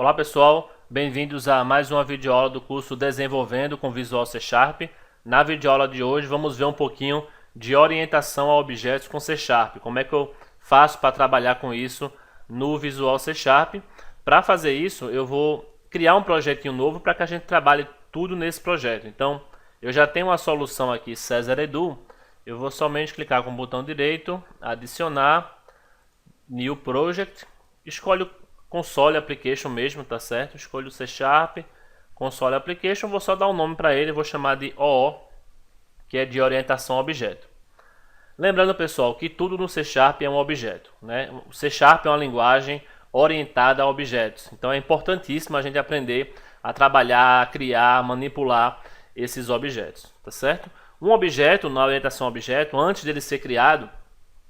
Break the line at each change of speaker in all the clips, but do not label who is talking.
Olá pessoal, bem-vindos a mais uma videoaula do curso Desenvolvendo com Visual C Sharp. Na videoaula de hoje vamos ver um pouquinho de orientação a objetos com C Sharp. Como é que eu faço para trabalhar com isso no Visual C Sharp. Para fazer isso eu vou criar um projetinho novo para que a gente trabalhe tudo nesse projeto. Então eu já tenho uma solução aqui, Cesar Edu. Eu vou somente clicar com o botão direito, adicionar, New Project, escolho Console Application mesmo, tá certo? Escolho o C Sharp, Console Application, vou só dar um nome para ele, vou chamar de OO, que é de orientação a objeto. Lembrando pessoal que tudo no C Sharp é um objeto, né? O C Sharp é uma linguagem orientada a objetos, então é importantíssimo a gente aprender a trabalhar, a criar, a manipular esses objetos, tá certo? Um objeto, na orientação a objeto, antes dele ser criado,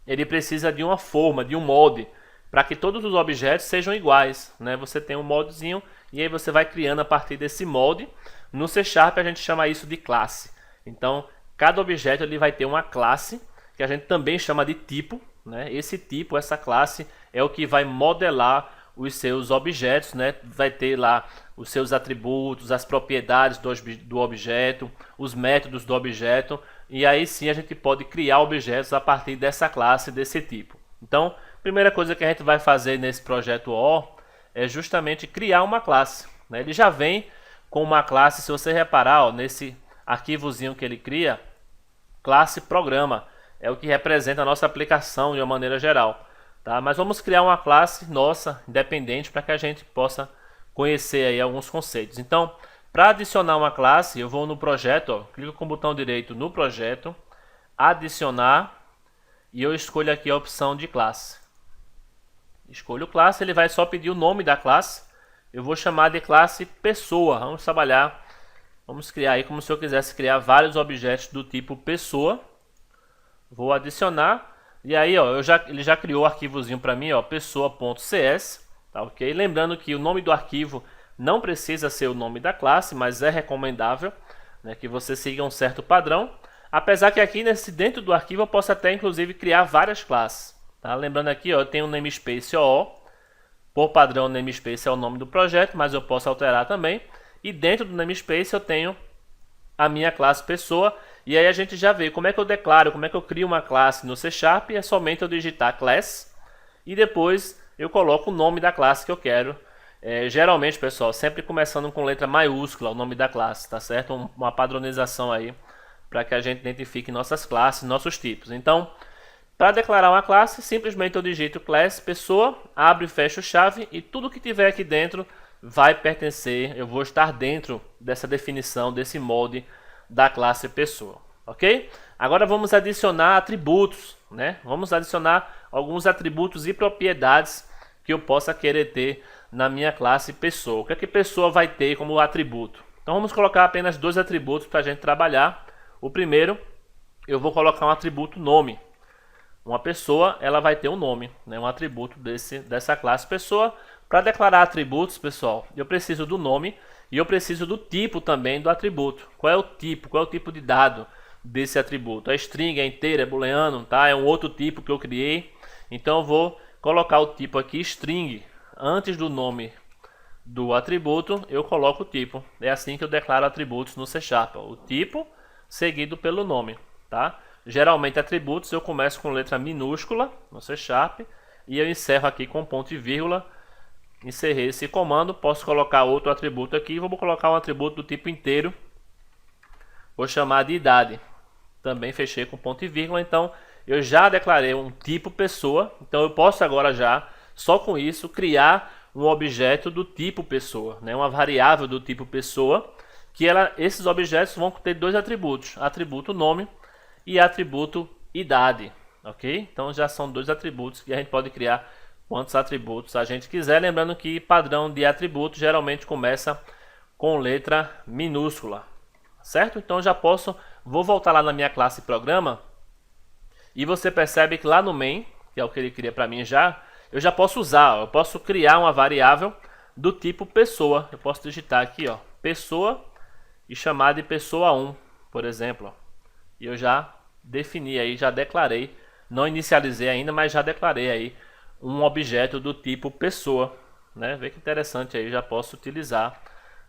ele precisa de uma forma, de um molde, para que todos os objetos sejam iguais, né? Você tem um moldezinho e aí você vai criando a partir desse molde. No C Sharp a gente chama isso de classe. Então, cada objeto ele vai ter uma classe, que a gente também chama de tipo, né? Esse tipo, essa classe, é o que vai modelar os seus objetos, né? Vai ter lá os seus atributos, as propriedades do objeto, os métodos do objeto, e aí sim a gente pode criar objetos a partir dessa classe, desse tipo. Então, primeira coisa que a gente vai fazer nesse projeto O é justamente criar uma classe, né? Ele já vem com uma classe, se você reparar, ó, nesse arquivozinho que ele cria, classe programa, é o que representa a nossa aplicação de uma maneira geral. Tá? Mas vamos criar uma classe nossa, independente, para que a gente possa conhecer aí alguns conceitos. Então, para adicionar uma classe, eu vou no projeto, ó, clico com o botão direito no projeto, adicionar, e eu escolho aqui a opção de classe. Escolho classe, ele vai só pedir o nome da classe. Eu vou chamar de classe pessoa. Vamos trabalhar, vamos criar aí como se eu quisesse criar vários objetos do tipo pessoa. Vou adicionar. E aí, ó, ele já criou o arquivozinho para mim, ó, pessoa.cs, tá ok? Lembrando que o nome do arquivo não precisa ser o nome da classe, mas é recomendável, né, que você siga um certo padrão. Apesar que aqui dentro do arquivo eu posso até inclusive criar várias classes. Tá? Lembrando aqui, ó, eu tenho o namespace OO. Por padrão, o namespace é o nome do projeto, mas eu posso alterar também. E dentro do namespace eu tenho a minha classe pessoa. E aí a gente já vê como é que eu declaro, como é que eu crio uma classe no C Sharp. É somente eu digitar class e depois eu coloco o nome da classe que eu quero. Geralmente, pessoal, sempre começando com letra maiúscula o nome da classe, tá certo? Uma padronização aí para que a gente identifique nossas classes, nossos tipos. Então, para declarar uma classe, simplesmente eu digito class pessoa, abro e fecho chave e tudo que tiver aqui dentro vai pertencer, eu vou estar dentro dessa definição, desse molde da classe pessoa, ok? Agora vamos adicionar atributos, né? Vamos adicionar alguns atributos e propriedades que eu possa querer ter na minha classe pessoa. O que é que pessoa vai ter como atributo? Então vamos colocar apenas dois atributos para a gente trabalhar. O primeiro, eu vou colocar um atributo nome. Uma pessoa, ela vai ter um nome, né? Um atributo dessa classe pessoa. Para declarar atributos, pessoal, eu preciso do nome e eu preciso do tipo também do atributo. Qual é o tipo? Qual é o tipo de dado desse atributo? É string, é inteiro, é booleano, tá? É um outro tipo que eu criei. Então eu vou colocar o tipo aqui string. Antes do nome do atributo, eu coloco o tipo. É assim que eu declaro atributos no C Sharp. O tipo seguido pelo nome, tá? Geralmente atributos eu começo com letra minúscula no C Sharp e eu encerro aqui com ponto e vírgula. Encerrei esse comando, posso colocar outro atributo aqui, vou colocar um atributo do tipo inteiro, vou chamar de idade. Também fechei com ponto e vírgula, então eu já declarei um tipo pessoa, então eu posso agora já, só com isso, criar um objeto do tipo pessoa, né? Uma variável do tipo pessoa, que esses objetos vão ter dois atributos, atributo nome e atributo idade, ok? Então já são dois atributos que a gente pode criar quantos atributos a gente quiser, lembrando que padrão de atributo geralmente começa com letra minúscula, certo? Então já vou voltar lá na minha classe programa e você percebe que lá no main, que é o que ele cria para mim eu já posso usar, eu posso criar uma variável do tipo pessoa, eu posso digitar aqui, ó, pessoa e chamar de pessoa 1, por exemplo, e eu já defini aí, já declarei, não inicializei ainda, mas já declarei aí um objeto do tipo pessoa, né? Vê que interessante aí, já posso utilizar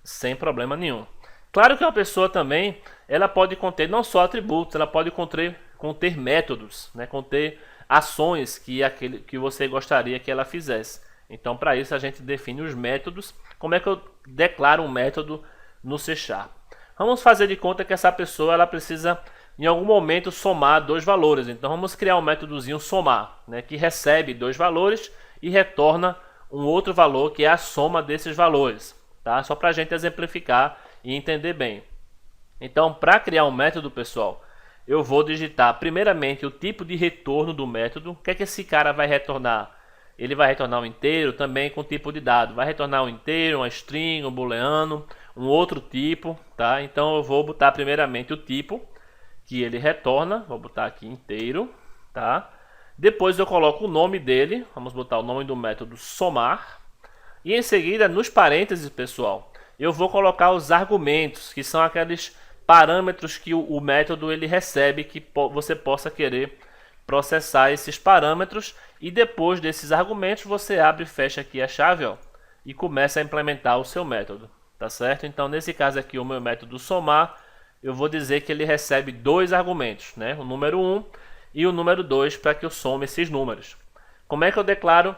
sem problema nenhum. Claro que uma pessoa também, ela pode conter não só atributos, ela pode conter métodos, né? Conter ações que você gostaria que ela fizesse. Então, para isso, a gente define os métodos. Como é que eu declaro um método no C#? Vamos fazer de conta que essa pessoa ela precisa, em algum momento, somar dois valores. Então, vamos criar um métodozinho somar, né? Que recebe dois valores e retorna um outro valor, que é a soma desses valores. Tá? Só para a gente exemplificar e entender bem. Então, para criar um método, pessoal, eu vou digitar primeiramente o tipo de retorno do método. O que é que esse cara vai retornar? Ele vai retornar um inteiro também com tipo de dado. Vai retornar um inteiro, uma string, um booleano, um outro tipo, tá? Então eu vou botar primeiramente o tipo que ele retorna. Vou botar aqui inteiro, tá? Depois eu coloco o nome dele. Vamos botar o nome do método somar. E em seguida, nos parênteses, pessoal, eu vou colocar os argumentos, que são aqueles parâmetros que o método ele recebe, que você possa querer processar esses parâmetros. E depois desses argumentos, você abre e fecha aqui a chave, ó, e começa a implementar o seu método, tá certo? Então, nesse caso aqui, o meu método somar, eu vou dizer que ele recebe dois argumentos, né? O número 1 e o número 2, para que eu some esses números. Como é que eu declaro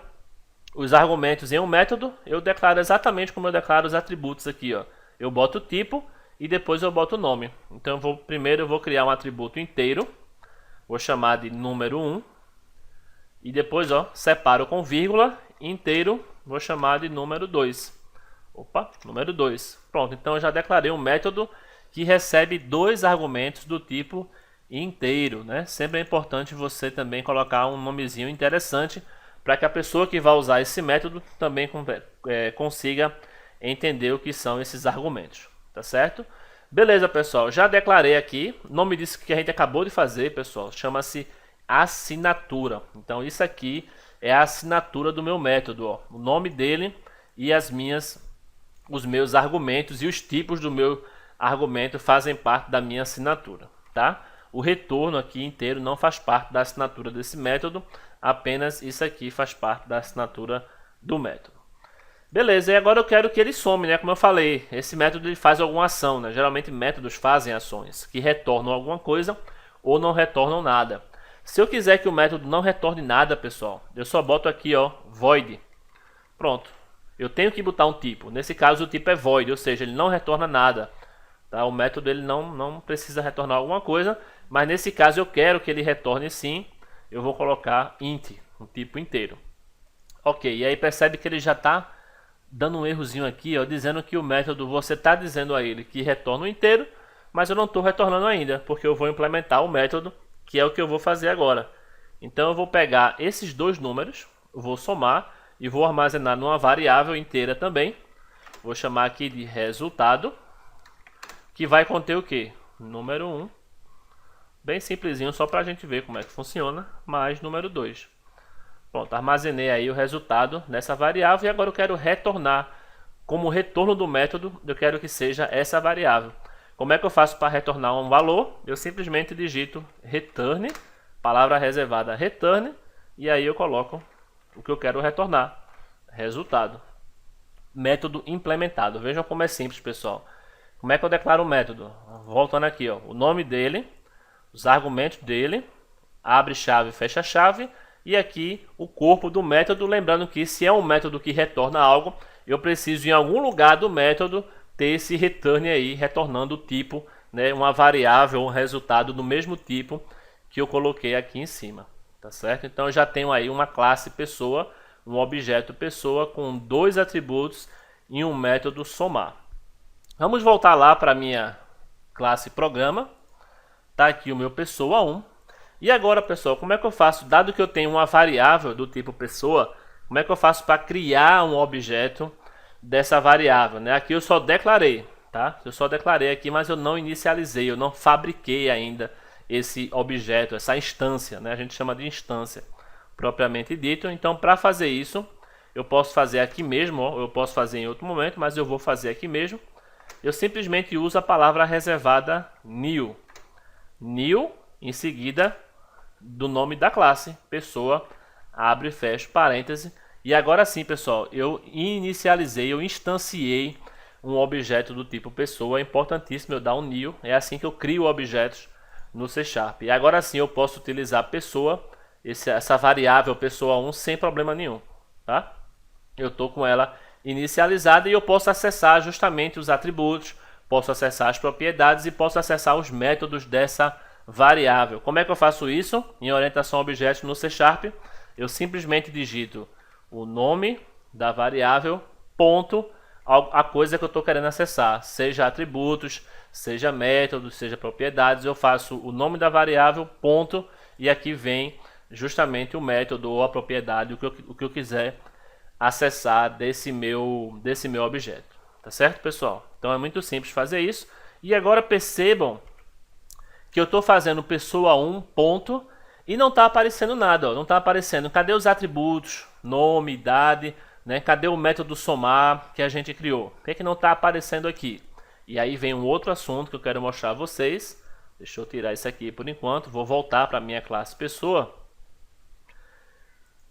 os argumentos em um método? Eu declaro exatamente como eu declaro os atributos aqui, ó. Eu boto o tipo e depois eu boto o nome. Então primeiro eu vou criar um atributo inteiro, vou chamar de número 1, e depois, ó, separo com vírgula, inteiro, vou chamar de número 2. Opa, número 2. Pronto, então eu já declarei um método que recebe dois argumentos do tipo inteiro, né? Sempre é importante você também colocar um nomezinho interessante, para que a pessoa que vai usar esse método também consiga entender o que são esses argumentos, tá certo? Beleza, pessoal, já declarei aqui, o nome disso que a gente acabou de fazer, pessoal, chama-se assinatura. Então isso aqui é a assinatura do meu método, ó. O nome dele e os meus argumentos e os tipos do meu argumento fazem parte da minha assinatura, tá? O retorno aqui inteiro não faz parte da assinatura desse método, apenas isso aqui faz parte da assinatura do método. Beleza, e agora eu quero que ele some, né? Como eu falei, esse método ele faz alguma ação, né? Geralmente métodos fazem ações que retornam alguma coisa ou não retornam nada. Se eu quiser que o método não retorne nada, pessoal, eu só boto aqui, ó, void. Pronto. Eu tenho que botar um tipo. Nesse caso o tipo é void, ou seja, ele não retorna nada. Tá? O método ele não precisa retornar alguma coisa, mas nesse caso eu quero que ele retorne sim. Eu vou colocar int, um tipo inteiro. Ok, e aí percebe que ele já está dando um errozinho aqui, ó, dizendo que o método, você está dizendo a ele que retorna o inteiro, mas eu não estou retornando ainda, porque eu vou implementar o método, que é o que eu vou fazer agora. Então eu vou pegar esses dois números, vou somar e vou armazenar numa variável inteira também. Vou chamar aqui de resultado, que vai conter o que? Número 1. Bem simplesinho, só para a gente ver como é que funciona, mais número 2. Pronto, armazenei aí o resultado nessa variável e agora eu quero retornar. Como retorno do método, eu quero que seja essa variável. Como é que eu faço para retornar um valor? Eu simplesmente digito return, palavra reservada return, e aí eu coloco o que eu quero retornar, resultado. Método implementado. Vejam como é simples, pessoal. Como é que eu declaro o método? Voltando aqui, ó, o nome dele, os argumentos dele, abre chave, fecha chave, e aqui o corpo do método, lembrando que se é um método que retorna algo, eu preciso em algum lugar do método ter esse return aí, retornando o tipo, né, uma variável, um resultado do mesmo tipo que eu coloquei aqui em cima, tá certo? Então eu já tenho aí uma classe pessoa, um objeto pessoa com dois atributos e um método somar. Vamos voltar lá para a minha classe programa. Tá aqui o meu pessoa 1. E agora, pessoal, como é que eu faço? Dado que eu tenho uma variável do tipo pessoa, como é que eu faço para criar um objeto dessa variável, né? Aqui eu só declarei, tá? Eu só declarei aqui, mas eu não inicializei, eu não fabriquei ainda esse objeto, essa instância, né? A gente chama de instância propriamente dito. Então, para fazer isso, eu posso fazer aqui mesmo, ó, eu posso fazer em outro momento, mas eu vou fazer aqui mesmo. Eu simplesmente uso a palavra reservada new. New, em seguida do nome da classe, pessoa, abre e fecha parêntese, E agora sim, pessoal, eu instanciei um objeto do tipo pessoa. É importantíssimo eu dar um new, é assim que eu crio objetos no C Sharp. E agora sim eu posso utilizar pessoa, essa variável pessoa1 sem problema nenhum, tá? Eu estou com ela inicializada e eu posso acessar justamente os atributos, posso acessar as propriedades e posso acessar os métodos dessa variável. Como é que eu faço isso? Em orientação a objetos no C Sharp, eu simplesmente digito o nome da variável, ponto, a coisa que eu estou querendo acessar, seja atributos, seja métodos, seja propriedades, eu faço o nome da variável, ponto, e aqui vem justamente o método ou a propriedade, o que eu quiser acessar desse meu objeto. Tá certo, pessoal? Então é muito simples fazer isso. E agora percebam que eu estou fazendo pessoa1 ponto e não está aparecendo nada, ó, não está aparecendo. Cadê os atributos, nome, idade, né? Cadê o método somar que a gente criou? Por que não está aparecendo aqui? E aí vem um outro assunto que eu quero mostrar a vocês. Deixa eu tirar isso aqui por enquanto. Vou voltar para a minha classe pessoa.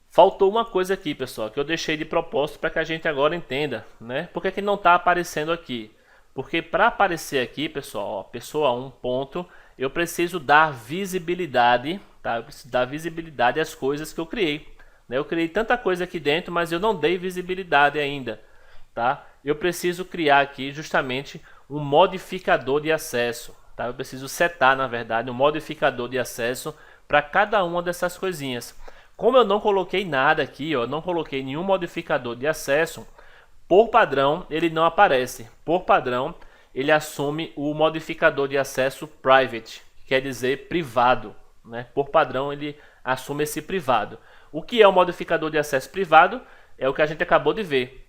Faltou uma coisa aqui, pessoal, que eu deixei de propósito para que a gente agora entenda, né? Por que não está aparecendo aqui? Porque para aparecer aqui, pessoal, ó, pessoa1 ponto, eu preciso dar visibilidade, tá? Eu preciso dar visibilidade às coisas que eu criei, né? Eu criei tanta coisa aqui dentro, mas eu não dei visibilidade ainda, tá? Eu preciso criar aqui justamente um modificador de acesso, tá? Eu preciso setar, na verdade, um modificador de acesso para cada uma dessas coisinhas. Como eu não coloquei nada aqui, ó, não coloquei nenhum modificador de acesso, por padrão ele não aparece. Por padrão ele assume o modificador de acesso private, que quer dizer privado, né? Por padrão ele assume esse privado. O que é o modificador de acesso privado? É o que a gente acabou de ver.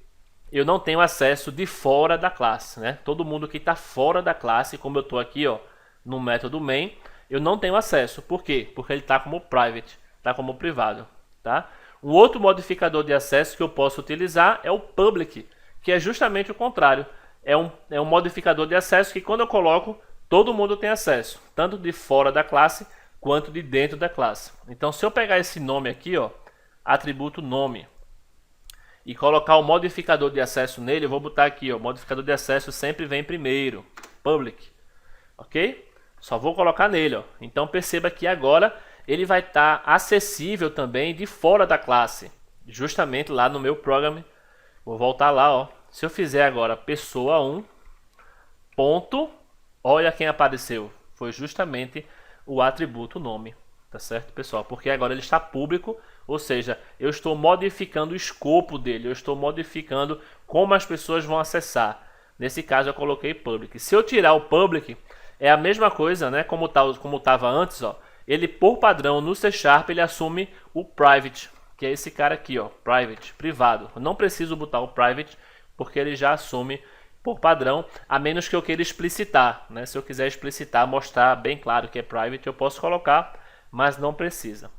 Eu não tenho acesso de fora da classe, né? Todo mundo que está fora da classe, como eu estou aqui, ó, no método main, eu não tenho acesso. Por quê? Porque ele está como private. Tá como privado, tá? Um outro modificador de acesso que eu posso utilizar é o public, que é justamente o contrário. É um modificador de acesso que quando eu coloco, todo mundo tem acesso, tanto de fora da classe quanto de dentro da classe. Então, se eu pegar esse nome aqui, ó, atributo nome, e colocar o modificador de acesso nele, eu vou botar aqui, ó, o modificador de acesso sempre vem primeiro, public, ok? Só vou colocar nele, ó. Então perceba que agora ele vai estar acessível também de fora da classe, justamente lá no meu program. Vou voltar lá, ó. Se eu fizer agora pessoa1 ponto, olha quem apareceu, foi justamente o atributo nome, tá certo, pessoal? Porque agora ele está público, ou seja, eu estou modificando o escopo dele, eu estou modificando como as pessoas vão acessar. Nesse caso eu coloquei public. Se eu tirar o public, é a mesma coisa, né? Como estava antes, ó. Ele, por padrão, no C Sharp, ele assume o private, que é esse cara aqui, ó, private, privado. Eu não preciso botar o private, porque ele já assume por padrão, a menos que eu queira explicitar, né? Se eu quiser explicitar, mostrar bem claro que é private, eu posso colocar, mas não precisa.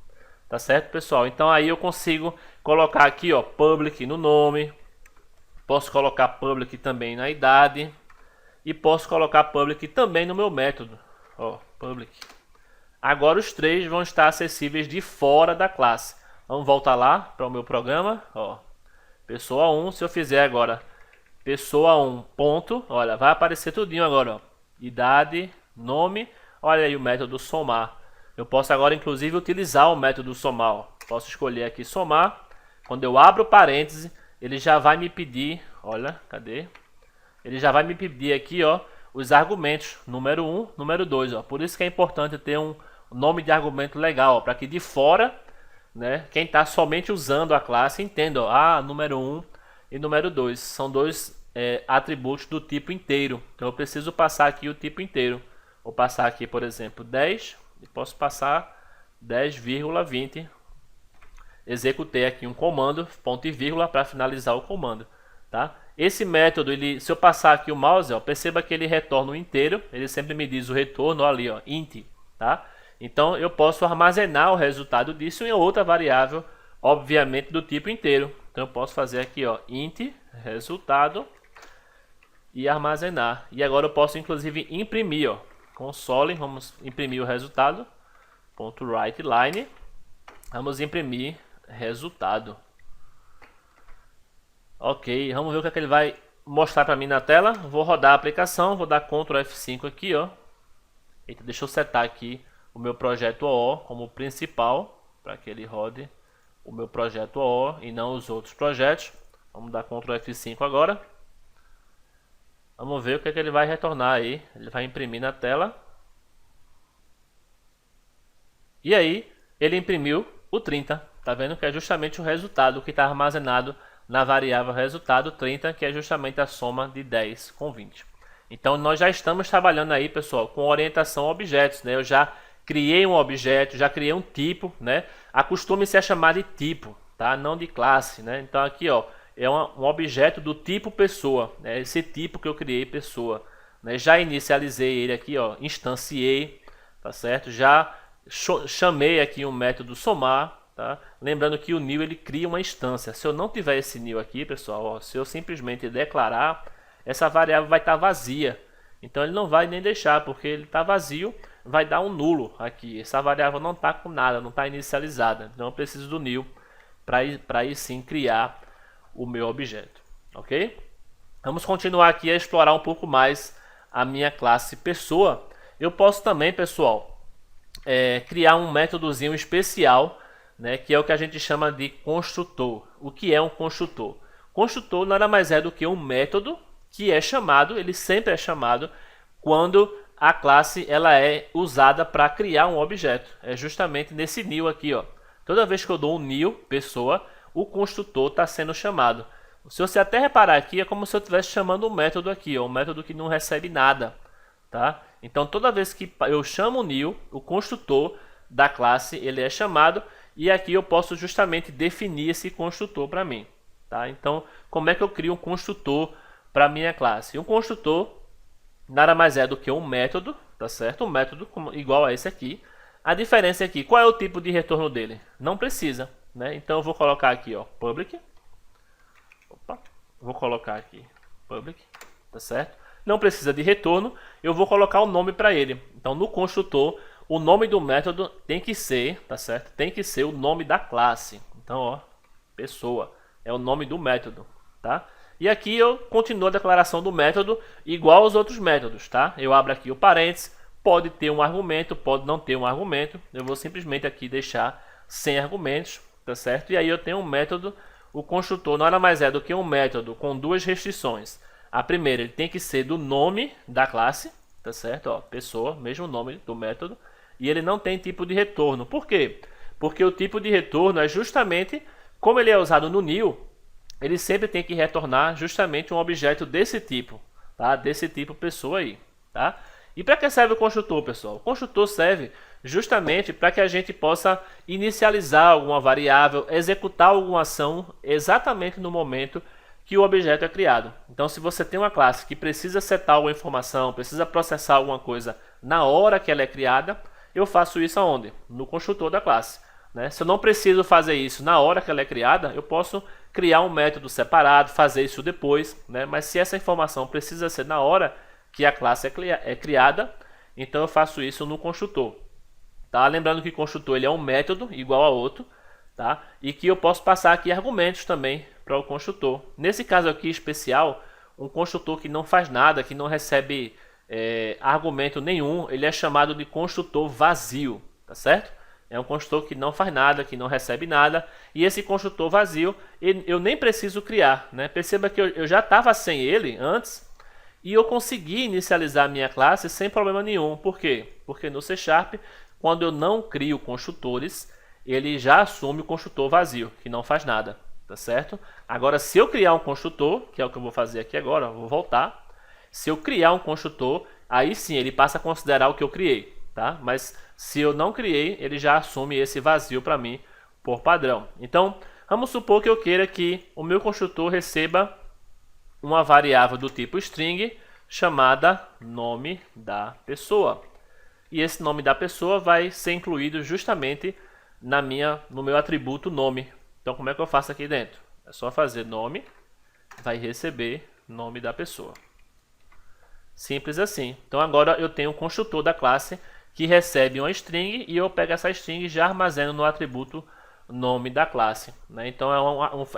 Tá certo, pessoal? Então aí eu consigo colocar aqui, ó, public no nome, posso colocar public também na idade, e posso colocar public também no meu método, ó, public. Agora os três vão estar acessíveis de fora da classe. Vamos voltar lá para o meu programa, ó. Pessoa1, se eu fizer agora pessoa1 ponto, olha, vai aparecer tudinho agora, ó. Idade, nome, olha aí o método somar. Eu posso agora inclusive utilizar o método somar, ó. Posso escolher aqui somar. Quando eu abro parêntese, ele já vai me pedir, olha, cadê? Ele já vai me pedir aqui, ó, os argumentos, número 1, número 2, ó. Por isso que é importante ter um nome de argumento legal, para que de fora, né, quem está somente usando a classe entenda, ó, número 1 e número 2. São dois atributos do tipo inteiro. Então eu preciso passar aqui o tipo inteiro. Vou passar aqui, por exemplo, 10 e posso passar 10,20. Executei aqui um comando, ponto e vírgula, para finalizar o comando, tá? Esse método, se eu passar aqui o mouse, ó, perceba que ele retorna o inteiro. Ele sempre me diz o retorno, ó, ali, ó, int, tá? Então eu posso armazenar o resultado disso em outra variável, obviamente do tipo inteiro. Então eu posso fazer aqui, ó, int resultado e armazenar. E agora eu posso inclusive imprimir, ó, console, vamos imprimir o resultado, ponto write line, vamos imprimir resultado. Ok, vamos ver o que é que ele vai mostrar para mim na tela. Vou rodar a aplicação, vou dar Ctrl F5 aqui, ó. Eita, deixa eu setar aqui o meu projeto OO como principal, para que ele rode o meu projeto OO e não os outros projetos. Vamos dar Ctrl F5 agora. Vamos ver o que é que ele vai retornar aí. Ele vai imprimir na tela. E aí, ele imprimiu o 30. Tá vendo que é justamente o resultado que está armazenado na variável resultado 30, que é justamente a soma de 10 com 20. Então, nós já estamos trabalhando aí, pessoal, com orientação a objetos, né? Eu já criei um objeto, já criei um tipo, né? Acostume-se a chamar de tipo, tá? Não de classe, né? Então, aqui, ó, é um objeto do tipo pessoa, né? Esse tipo que eu criei, pessoa, né? Já inicializei ele aqui, ó, instanciei, tá certo? Já chamei aqui um método somar, tá? Lembrando que o new ele cria uma instância. Se eu não tiver esse new aqui, pessoal, ó, se eu simplesmente declarar, essa variável vai estar vazia. Então ele não vai nem deixar, porque ele está vazio, vai dar um nulo aqui. Essa variável não está com nada, não está inicializada. Então eu preciso do new para aí sim criar o meu objeto, ok? Vamos continuar aqui a explorar um pouco mais a minha classe pessoa. Eu posso também, pessoal, criar um métodozinho especial, né, que é o que a gente chama de construtor. O que é um construtor? Construtor nada mais é do que um método que é chamado, ele sempre é chamado quando a classe ela é usada para criar um objeto. É justamente nesse new aqui, ó. Toda vez que eu dou um new pessoa, o construtor está sendo chamado. Se você até reparar aqui, é como se eu estivesse chamando um método aqui, ó, um método que não recebe nada, tá? Então toda vez que eu chamo o new, o construtor da classe ele é chamado e aqui eu posso justamente definir esse construtor para mim, tá? Então como é que eu crio um construtor para minha classe? Um construtor nada mais é do que um método, tá certo? Um método igual a esse aqui. A diferença aqui, qual é o tipo de retorno dele? Não precisa, né? Então eu vou colocar aqui, ó, public. Opa, vou colocar aqui public, tá certo? Não precisa de retorno, eu vou colocar o nome para ele. Então no construtor, o nome do método tem que ser, tá certo? Tem que ser o nome da classe. Então, ó, pessoa é o nome do método, tá? E aqui eu continuo a declaração do método igual aos outros métodos, tá? Eu abro aqui o parênteses, pode ter um argumento, pode não ter um argumento. Eu vou simplesmente aqui deixar sem argumentos, tá certo? E aí eu tenho um método, o construtor nada mais é do que um método com duas restrições. A primeira, ele tem que ser do nome da classe, tá certo? Ó, pessoa, mesmo nome do método. E ele não tem tipo de retorno. Por quê? Porque o tipo de retorno é justamente, como ele é usado no new, ele sempre tem que retornar justamente um objeto desse tipo, tá? Desse tipo pessoa aí, tá? E para que serve o construtor, pessoal? O construtor serve justamente para que a gente possa inicializar alguma variável, executar alguma ação exatamente no momento que o objeto é criado. Então, se você tem uma classe que precisa setar alguma informação, precisa processar alguma coisa na hora que ela é criada, eu faço isso aonde? No construtor da classe, né? Se eu não preciso fazer isso na hora que ela é criada, eu posso criar um método separado, fazer isso depois, né? Mas se essa informação precisa ser na hora que a classe é criada, então eu faço isso no construtor, tá? Lembrando que o construtor ele é um método igual a outro, tá? E que eu posso passar aqui argumentos também para o construtor. Nesse caso aqui especial, um construtor que não faz nada, que não recebe argumento nenhum, ele é chamado de construtor vazio, tá certo? É um construtor que não faz nada, que não recebe nada, e esse construtor vazio eu nem preciso criar, né? Perceba que eu já estava sem ele antes e eu consegui inicializar a minha classe sem problema nenhum. Por quê? Porque no C#, quando eu não crio construtores, ele já assume o construtor vazio, que não faz nada, tá certo? Agora, se eu criar um construtor, que é o que eu vou fazer aqui agora, eu vou voltar. Se eu criar um construtor, aí sim ele passa a considerar o que eu criei, tá? Mas se eu não criei, ele já assume esse vazio para mim por padrão. Então, vamos supor que eu queira que o meu construtor receba uma variável do tipo string chamada nome da pessoa. E esse nome da pessoa vai ser incluído justamente no meu atributo nome. Então, como é que eu faço aqui dentro? É só fazer nome, vai receber nome da pessoa. Simples assim. Então, agora eu tenho um construtor da classe que recebe uma string e eu pego essa string e já armazeno no atributo nome da classe, né? Então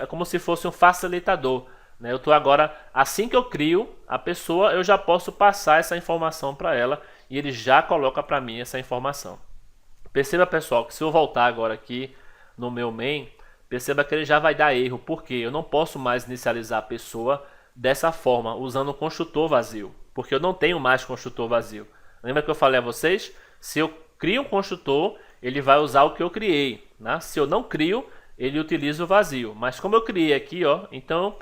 é como se fosse um facilitador, né? Eu estou agora, assim que eu crio a pessoa, eu já posso passar essa informação para ela e ele já coloca para mim essa informação. Perceba, pessoal, que se eu voltar agora aqui no meu main, perceba que ele já vai dar erro, porque eu não posso mais inicializar a pessoa dessa forma, usando o construtor vazio, porque eu não tenho mais construtor vazio. Lembra que eu falei a vocês? Se eu crio um construtor, ele vai usar o que eu criei, né? Se eu não crio, ele utiliza o vazio. Mas como eu criei aqui, ó, então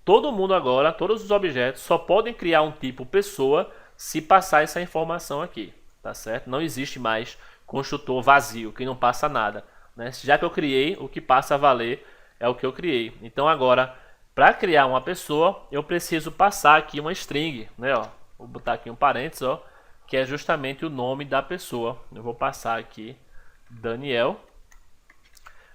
todo mundo agora, todos os objetos só podem criar um tipo pessoa se passar essa informação aqui, tá certo? Não existe mais construtor vazio, que não passa nada, né? Já que eu criei, o que passa a valer é o que eu criei. Então agora, para criar uma pessoa, eu preciso passar aqui uma string, né? Ó, vou botar aqui um parênteses, ó, que é justamente o nome da pessoa. Eu vou passar aqui Daniel.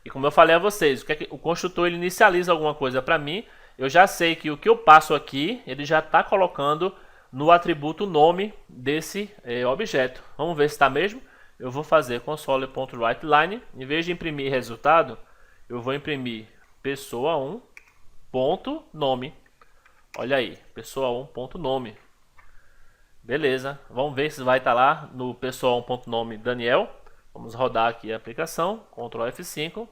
E como eu falei a vocês, o construtor ele inicializa alguma coisa para mim. Eu já sei que o que eu passo aqui, ele já está colocando no atributo nome desse objeto. Vamos ver se está mesmo. Eu vou fazer console.writeLine. Em vez de imprimir resultado, eu vou imprimir pessoa1.nome. Olha aí, pessoa1.nome. Beleza, vamos ver se vai estar lá no pessoa1.nome Daniel. Vamos rodar aqui a aplicação, Ctrl F5,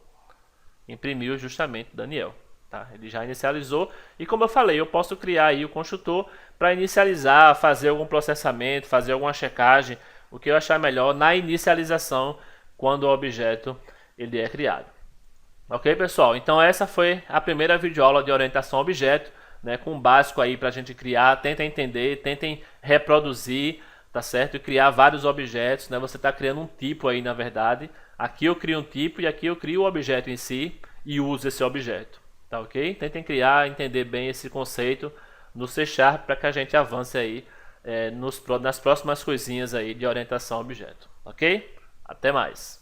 imprimiu justamente Daniel. Tá? Ele já inicializou e como eu falei, eu posso criar aí o construtor para inicializar, fazer algum processamento, fazer alguma checagem, o que eu achar melhor na inicialização quando o objeto ele é criado. Ok, pessoal? Então essa foi a primeira videoaula de orientação a objeto, né, com o básico aí para a gente criar. Tentem entender, tentem reproduzir, tá certo? E criar vários objetos, né? Você está criando um tipo aí, na verdade. Aqui eu crio um tipo e aqui eu crio o objeto em si e uso esse objeto, tá ok? Tentem criar, entender bem esse conceito no C# para que a gente avance aí nas próximas coisinhas aí de orientação a objeto, ok? Até mais!